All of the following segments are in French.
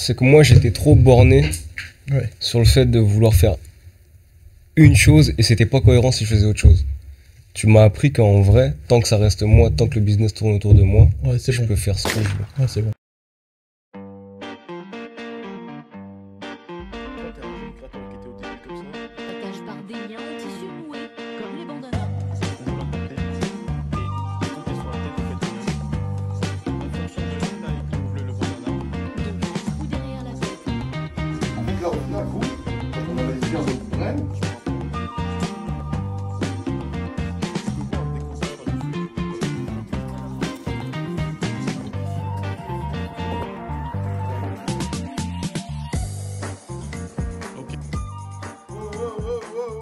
c'est que moi, j'étais trop borné sur le fait de vouloir faire une chose et c'était pas cohérent si je faisais autre chose. Tu m'as appris qu'en vrai, tant que ça reste moi, tant que le business tourne autour de moi, je peux faire ce que je veux. Ouais, c'est bon. Attache par des liens en tissu noué, comme les bandanas. Ou derrière la tête. Avec là, au final, vous, quand on avait les liens de graines,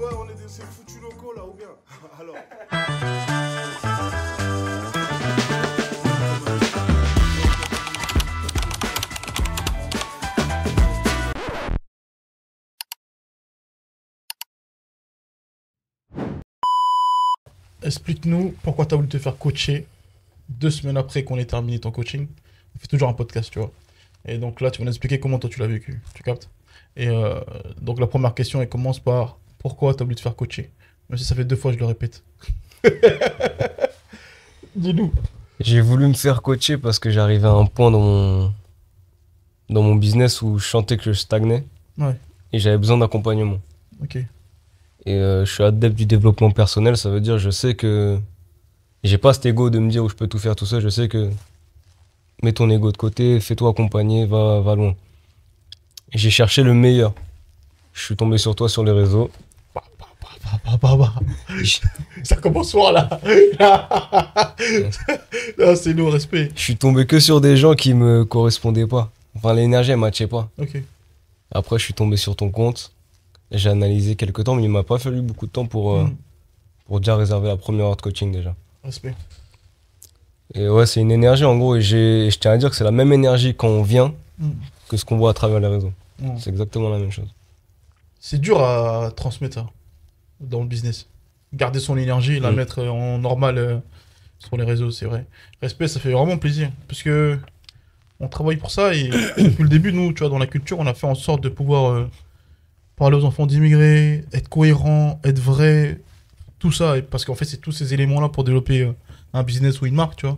ouais, on est de ces foutus locaux là, ou bien alors. Explique-nous pourquoi tu as voulu te faire coacher 2 semaines après qu'on ait terminé ton coaching. On fait toujours un podcast, tu vois. Et donc là, tu vas nous expliquer comment toi tu l'as vécu. Tu captes? Et donc la première question, elle commence par pourquoi tu as voulu te faire coacher? Même si ça fait 2 fois, je le répète. Dis-nous. J'ai voulu me faire coacher parce que j'arrivais à un point dans mon business où je sentais que je stagnais. Ouais. Et j'avais besoin d'accompagnement. Ok. Et je suis adepte du développement personnel, ça veut dire je sais que j'ai pas cet ego de me dire où je peux tout faire tout seul, je sais que mets ton ego de côté, fais-toi accompagner, va loin. Et j'ai cherché le meilleur. Je suis tombé sur toi sur les réseaux. Ça commence fort là. Non, c'est nous, respect. Je suis tombé que sur des gens qui me correspondaient pas. Enfin, l'énergie, elle matchait pas. Ok. Après, je suis tombé sur ton compte. J'ai analysé quelques temps, mais il m'a pas fallu beaucoup de temps pour déjà réserver la première heure de coaching déjà. Respect. Et ouais, c'est une énergie en gros. Et je tiens à dire que c'est la même énergie quand on vient que ce qu'on voit à travers les réseaux. C'est exactement la même chose. C'est dur à transmettre ça dans le business. Garder son énergie et la mettre en normal sur les réseaux, c'est vrai. Respect, ça fait vraiment plaisir. Parce que on travaille pour ça et depuis le début, nous, tu vois, dans la culture, on a fait en sorte de pouvoir parler aux enfants d'immigrés, être cohérent, être vrai, tout ça. Et parce qu'en fait, c'est tous ces éléments-là pour développer un business ou une marque, tu vois.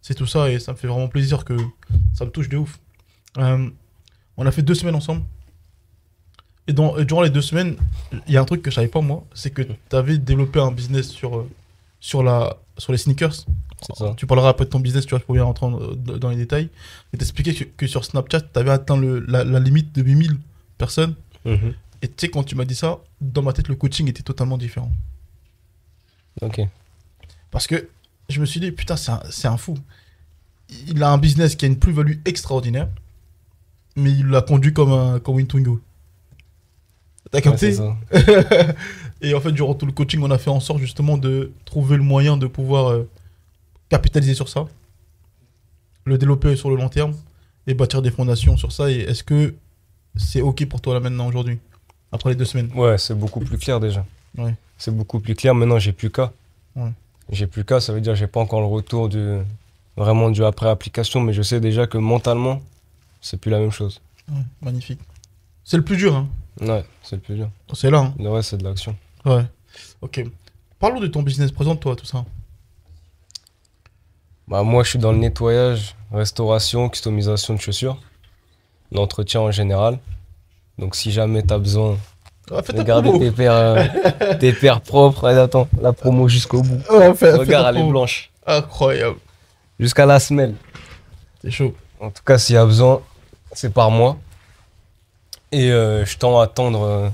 C'est tout ça et ça me fait vraiment plaisir que ça me touche de ouf. On a fait 2 semaines ensemble. Et durant les 2 semaines, il y a un truc que je savais pas moi, c'est que tu avais développé un business sur les sneakers. C'est ça. Tu parleras après de ton business, tu vois, pour bien rentrer dans les détails. Et t'expliquais que sur Snapchat, tu avais atteint la limite de 8000 personnes. Et tu sais, quand tu m'as dit ça, dans ma tête, le coaching était totalement différent. Ok. Parce que je me suis dit, putain, c'est un fou. Il a un business qui a une plus-value extraordinaire, mais il l'a conduit comme une Twingo. T'as capté? Ouais, c'est ça. Et en fait, durant tout le coaching, on a fait en sorte justement de trouver le moyen de pouvoir capitaliser sur ça, le développer sur le long terme et bâtir des fondations sur ça. Et est-ce que c'est OK pour toi là maintenant, aujourd'hui, après les 2 semaines? Ouais, c'est beaucoup plus clair déjà. Ouais. C'est beaucoup plus clair. Maintenant, j'ai plus qu'à. Ouais. J'ai plus qu'à, ça veut dire que j'ai pas encore le retour vraiment du après application, mais je sais déjà que mentalement, c'est plus la même chose. Ouais, magnifique. C'est le plus dur, hein. Ouais, c'est le plus dur. C'est là, hein. Le reste, c'est de l'action. Ouais. Ok. Parlons de ton business. Présente-toi, tout ça. Bah, moi, je suis dans le nettoyage, restauration, customisation de chaussures, l'entretien en général. Donc, si jamais tu as besoin de garder tes paires propres, allez, attends, la promo jusqu'au bout. Ouais, regarde, elle est blanche. Incroyable. Jusqu'à la semelle. C'est chaud. En tout cas, s'il y a besoin, c'est par moi. Et je tends à tendre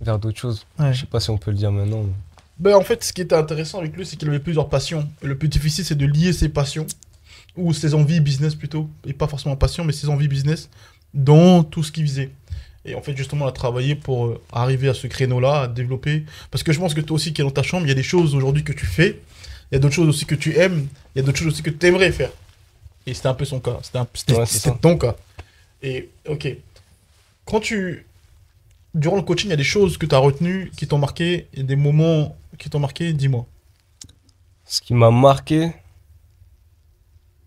vers d'autres choses. Ouais. Je sais pas si on peut le dire maintenant. Mais... Ben, en fait, ce qui était intéressant avec lui, c'est qu'il avait plusieurs passions. Et le plus difficile, c'est de lier ses passions, ou ses envies business plutôt, et pas forcément passion, mais ses envies business, dans tout ce qu'il faisait. Et en fait, justement, on a travaillé pour arriver à ce créneau-là, à développer. Parce que je pense que toi aussi, qui es dans ta chambre, il y a des choses aujourd'hui que tu fais, il y a d'autres choses aussi que tu aimes, il y a d'autres choses aussi que tu aimerais faire. Et c'était un peu son cas. C'était ton cas. Et ok. Durant le coaching, il y a des choses que tu as retenues, qui t'ont marqué, il y a des moments qui t'ont marqué, dis-moi. Ce qui m'a marqué,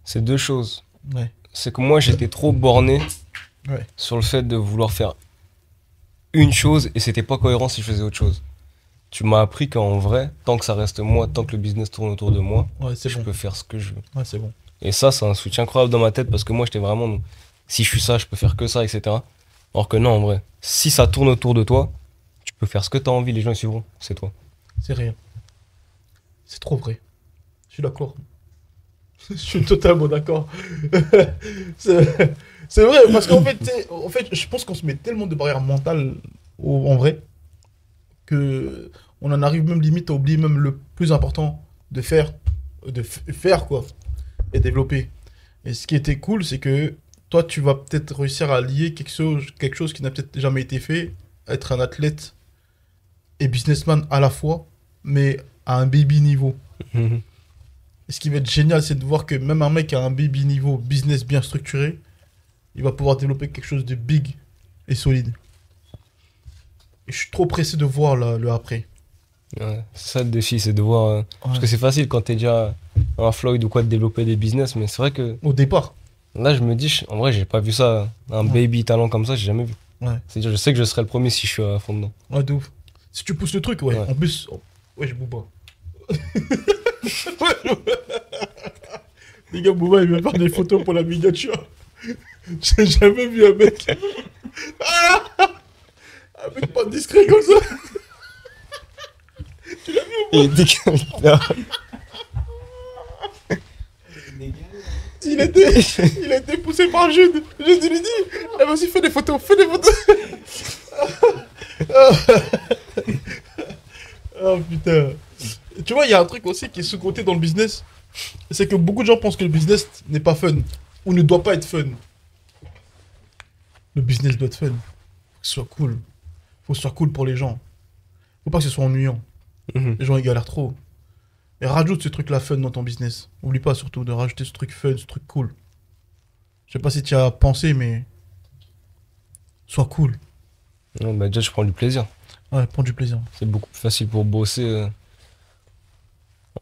c'est 2 choses. Ouais. c'est que moi, j'étais trop borné Ouais. sur le fait de vouloir faire une chose et c'était pas cohérent si je faisais autre chose. Tu m'as appris qu'en vrai, tant que ça reste moi, tant que le business tourne autour de moi, Ouais, c'est je bon. peux faire ce que je veux. Ouais, c'est bon. Et ça, c'est un soutien incroyable dans ma tête parce que moi, j'étais vraiment, si je suis ça, je peux faire que ça, etc. Alors que non, en vrai, si ça tourne autour de toi, tu peux faire ce que tu as envie, les gens ils suivront, c'est toi. C'est réel. C'est trop vrai. Je suis d'accord. Je suis totalement d'accord. c'est c'est vrai, parce qu'en fait, je pense qu'on se met tellement de barrières mentales en vrai que on en arrive même limite à oublier même le plus important de faire, faire quoi, et développer. Et ce qui était cool, c'est que toi, tu vas peut-être réussir à lier quelque chose qui n'a peut-être jamais été fait, être un athlète et businessman à la fois, mais à un baby niveau. Mhm. Et ce qui va être génial, c'est de voir que même un mec à un baby niveau, business bien structuré, il va pouvoir développer quelque chose de big et solide. Et je suis trop pressé de voir le après. Ouais, c'est ça le défi, c'est de voir. Parce que c'est facile quand t'es déjà un Floyd ou quoi de développer des business, mais c'est vrai que Au départ. là, je me dis, en vrai, j'ai pas vu ça, un Ouais. baby talent comme ça, j'ai jamais vu. Ouais. C'est-à-dire, je sais que je serai le premier si je suis à fond dedans. Ouais, de ouf. Si tu pousses le truc, ouais. Ouais. En plus, ouais, je Booba. Les gars, Booba, il vient faire des photos pour la miniature. J'ai jamais vu un mec. Un mec pas discret comme ça. Il dit que- Il a été poussé par Jude. Jude lui dit, eh, vas-y, fais des photos, fais des photos. Oh putain. Tu vois, il y a un truc aussi qui est sous-côté dans le business. C'est que beaucoup de gens pensent que le business n'est pas fun. Ou ne doit pas être fun. Le business doit être fun. Faut que ce soit cool. Faut que ce soit cool pour les gens. Faut pas que ce soit ennuyant. Mhm. Les gens ils galèrent trop. Et rajoute ce truc-là fun dans ton business. Oublie pas surtout de rajouter ce truc fun, ce truc cool. Je sais pas si tu as pensé, mais. Sois cool. Ouais, bah, déjà, je prends du plaisir. Ouais, prends du plaisir. C'est beaucoup plus facile pour bosser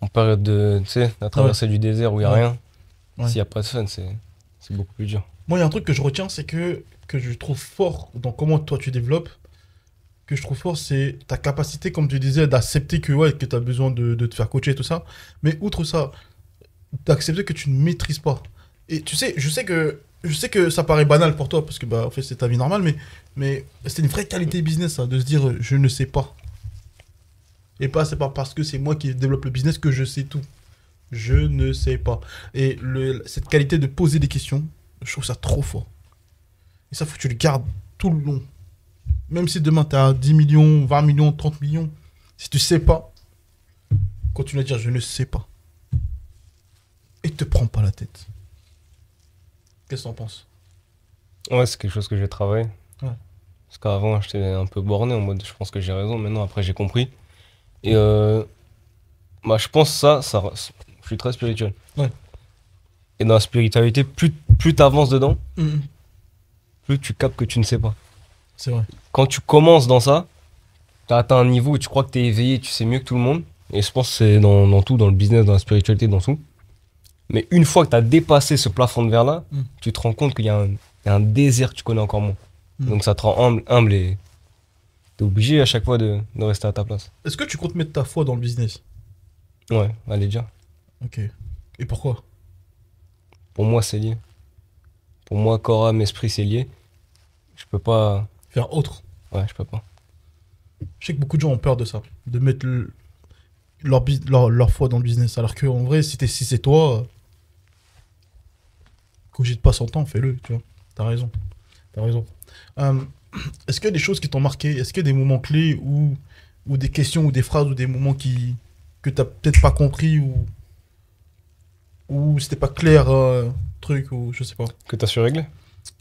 en période de, tu sais, la traversée du désert où il n'y a Ouais. rien. Ouais. S'il n'y a pas de fun, c'est beaucoup plus dur. Moi, il y a un truc que je retiens, c'est que je trouve fort dans comment toi tu développes. Que je trouve fort, c'est ta capacité, comme tu disais, d'accepter que, ouais, que tu as besoin de te faire coacher et tout ça. Mais outre ça, d'accepter que tu ne maîtrises pas. Et tu sais, je sais que ça paraît banal pour toi, parce que bah, en fait, c'est ta vie normale, mais c'est une vraie qualité business, ça, de se dire je ne sais pas. Et pas, c'est pas parce que c'est moi qui développe le business que je sais tout. Je ne sais pas. Et cette qualité de poser des questions, je trouve ça trop fort. Et ça, faut que tu le gardes tout le long. Même si demain tu as 10 millions, 20 millions, 30 millions, si tu sais pas, continue à dire je ne sais pas. Et te prends pas la tête. Qu'est-ce que t'en penses? Ouais, c'est quelque chose que j'ai travaillé. Ouais. Parce qu'avant, j'étais un peu borné en mode je pense que j'ai raison. Maintenant, après, j'ai compris. Et bah, je pense je suis très spirituel. Ouais. Et dans la spiritualité, plus tu avances dedans, plus tu captes que tu ne sais pas. C'est vrai. Quand tu commences dans ça, tu as atteint un niveau où tu crois que tu es éveillé, tu sais mieux que tout le monde. Et je pense que c'est dans tout, dans le business, dans la spiritualité, dans tout. Mais une fois que tu as dépassé ce plafond de verre-là, tu te rends compte qu'il y a un désert que tu connais encore moins. Donc ça te rend humble et tu es obligé à chaque fois de rester à ta place. Est-ce que tu comptes mettre ta foi dans le business? Ouais, allez déjà. Ok. Et pourquoi? Pour moi, c'est lié. Pour moi, corps, âme, esprit, c'est lié. Je peux pas. Faire autre. Ouais, je peux pas. Je sais que beaucoup de gens ont peur de ça. De mettre leur foi dans le business. Alors qu'en vrai, si c'est toi, cogite pas son temps, fais-le, tu vois. T'as raison. T'as raison. Est-ce qu'il y a des choses qui t'ont marqué? Est-ce qu'il y a des moments clés ou des questions ou des phrases ou des moments que t'as peut-être pas compris ou c'était pas clair, truc ou je sais pas. Que t'as su régler?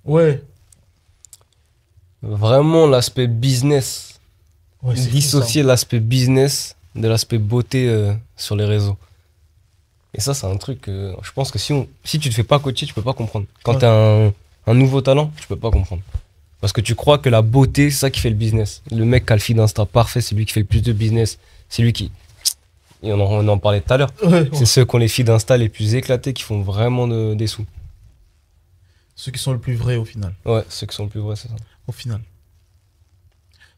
Ouais. Vraiment, l'aspect business. Ouais, c'est fou, Dissocier l'aspect business de l'aspect beauté sur les réseaux. Et ça, c'est un truc que je pense que si tu te fais pas coacher, tu peux pas comprendre. Quand Ouais. t'as un nouveau talent, tu peux pas comprendre. Parce que tu crois que la beauté, c'est ça qui fait le business. Le mec qui a le feed Insta parfait, c'est lui qui fait le plus de business. C'est lui qui. Et on en parlait tout à l'heure. ça. Ouais, C'est ceux qui ont les feeds Insta les plus éclatés qui font vraiment des sous. Ceux qui sont le plus vrais au final. Ouais, ceux qui sont le plus vrais, c'est ça. Au final.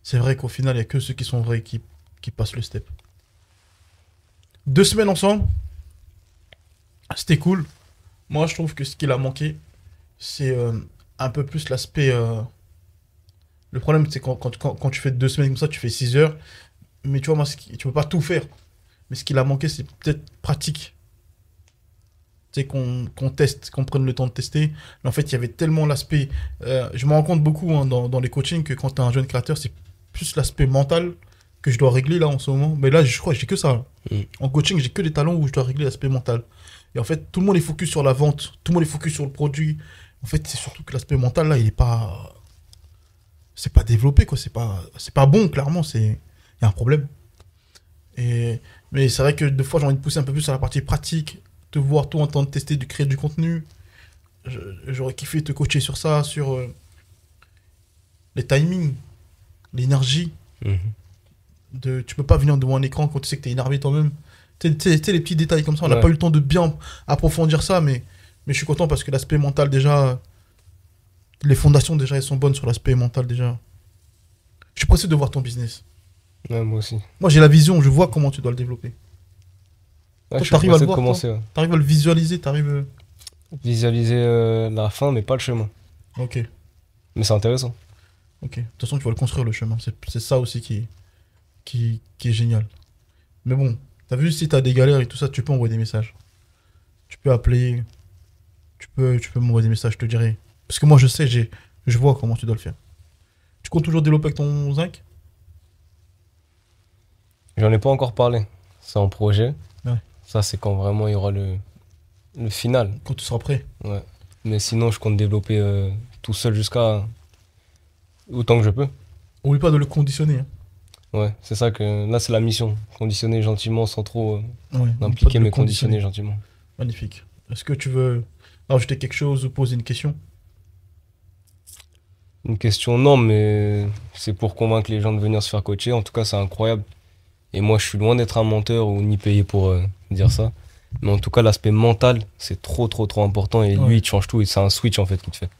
C'est vrai qu'au final, il n'y a que ceux qui sont vrais qui passent le step. 2 semaines ensemble, c'était cool. Moi, je trouve que ce qu'il a manqué, c'est un peu plus l'aspect. Le problème, c'est quand tu fais 2 semaines comme ça, tu fais 6 heures. Mais tu vois, moi, tu peux pas tout faire. Mais ce qu'il a manqué, c'est peut-être pratique. Tu sais, qu'on teste, qu'on prenne le temps de tester. Mais en fait, il y avait tellement l'aspect. Je me rends compte beaucoup hein, dans les coachings que quand tu es un jeune créateur, c'est plus l'aspect mental que je dois régler là en ce moment. Mais là, je crois que j'ai que ça. Là. En coaching, j'ai que des talents où je dois régler l'aspect mental. Et en fait, tout le monde est focus sur la vente, tout le monde est focus sur le produit. En fait, c'est surtout que l'aspect mental là, il est pas. C'est pas développé, quoi. C'est pas bon, clairement. Il y a un problème. Mais c'est vrai que des fois, j'ai envie de pousser un peu plus sur la partie pratique, te voir tout en train de tester, de créer du contenu. J'aurais kiffé te coacher sur ça, sur les timings, l'énergie. Tu peux pas venir devant un écran quand tu sais que t'es énervé toi-même. Tu sais, les petits détails comme ça, on n'a pas eu le temps de bien approfondir ça, mais je suis content parce que l'aspect mental, déjà, les fondations, déjà, elles sont bonnes sur l'aspect mental, déjà. Je suis pressé de voir ton business. Ouais, moi aussi. Moi, j'ai la vision, je vois comment tu dois le développer. Ouais, Toi, je suis t'arrives à pressé le de voir, commencer. Ouais. T'arrives à le visualiser, t'arrives... Visualiser la fin, mais pas le chemin. Ok, Mais c'est intéressant. ok. De toute façon, tu vas le construire, le chemin. C'est ça aussi qui est génial. Mais bon, t'as vu, si t'as des galères et tout ça, tu peux envoyer des messages. Tu peux appeler, tu peux m'envoyer des messages, je te dirai. Parce que moi, je sais, je vois comment tu dois le faire. Tu comptes toujours développer avec ton zinc? J'en ai pas encore parlé. C'est en projet. Ouais. Ça, c'est quand vraiment il y aura le final. Quand tu seras prêt. Ouais. Mais sinon, je compte développer tout seul jusqu'à autant que je peux. Oublie pas de le conditionner. Hein. Ouais, c'est ça que là, c'est la mission. Conditionner gentiment sans trop Ouais, oublie pas impliquer, de le mais conditionner gentiment. Magnifique. Est-ce que tu veux rajouter quelque chose ou poser une question? Une question, non, mais c'est pour convaincre les gens de venir se faire coacher. En tout cas, c'est incroyable. Et moi, je suis loin d'être un menteur ou ni payé pour dire ça. Mais en tout cas, l'aspect mental, c'est trop important. Et Ouais. lui, il te change tout. Et c'est un switch, en fait, qu'il te fait.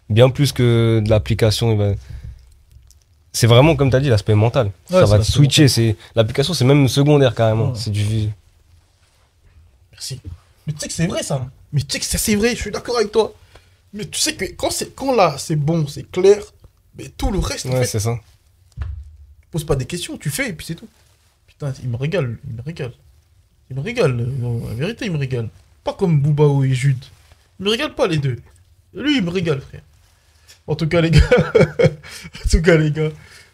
Bien plus que de l'application. C'est vraiment, comme tu as dit, l'aspect mental. Ouais, Ça c'est va te l'aspect switcher. L'application, c'est même secondaire, carrément. Ouais. C'est du... Merci. Mais tu sais que c'est vrai ça. Mais tu sais que ça c'est vrai, je suis d'accord avec toi. Mais tu sais que quand là c'est bon, c'est clair, mais tout le reste, en Ouais, fait, c'est ça. pose pas des questions, tu fais et puis c'est tout. Putain, il me régale, il me régale. Il me régale, non, la vérité, il me régale. Pas comme Boubao et Jude. Il me régale pas les deux. Lui, il me régale, frère. En tout cas, les gars.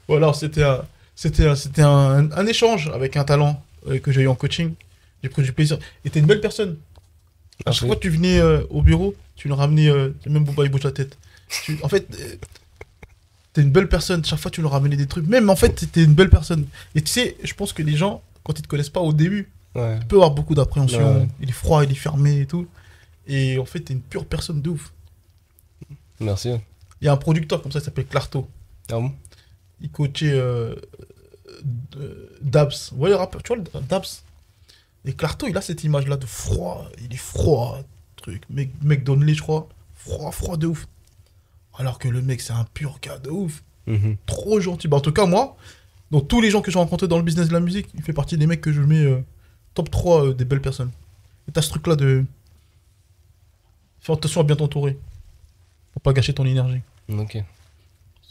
Voilà, c'était un échange avec un talent que j'ai eu en coaching. J'ai pris du plaisir. Et t'es une belle personne. À chaque Merci. fois que tu venais au bureau, tu nous ramenais. Même Bouba, il bouge la tête. En fait, t'es une belle personne. Chaque fois, tu nous ramenais des trucs. Même en fait, t'es une belle personne. Et tu sais, je pense que les gens, quand ils te connaissent pas au début, Ouais. il peut avoir beaucoup d'appréhension. Ouais. Il est froid, il est fermé et tout. Et en fait, t'es une pure personne de ouf. Merci. Il y a un producteur comme ça, il s'appelle Clarto. Ah bon? Il coachait Dabs. Vous voyez le rappeur, tu vois le Dabs? Et Clarto, il a cette image-là de froid. Il est froid, truc. Mec Donnelly, je crois. Froid de ouf. Alors que le mec, c'est un pur gars de ouf. Mhm. Trop gentil. Bah, en tout cas, moi, dans tous les gens que j'ai rencontrés dans le business de la musique, il fait partie des mecs que je mets top 3 des belles personnes. Et t'as ce truc-là de... Fais attention à bien t'entourer. Pour pas gâcher ton énergie. Ok.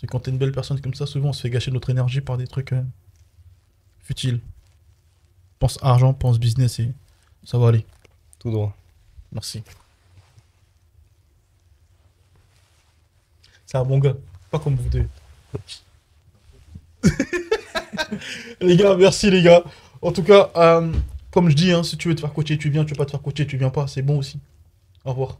C'est quand t'es une belle personne comme ça, souvent on se fait gâcher notre énergie par des trucs futiles. Pense argent, pense business et ça va aller. Tout droit. Merci. C'est un bon gars, pas comme vous deux. Les gars, merci les gars. En tout cas, comme je dis, hein, si tu veux te faire coacher, tu viens. Tu veux pas te faire coacher, tu viens pas. C'est bon aussi. Au revoir.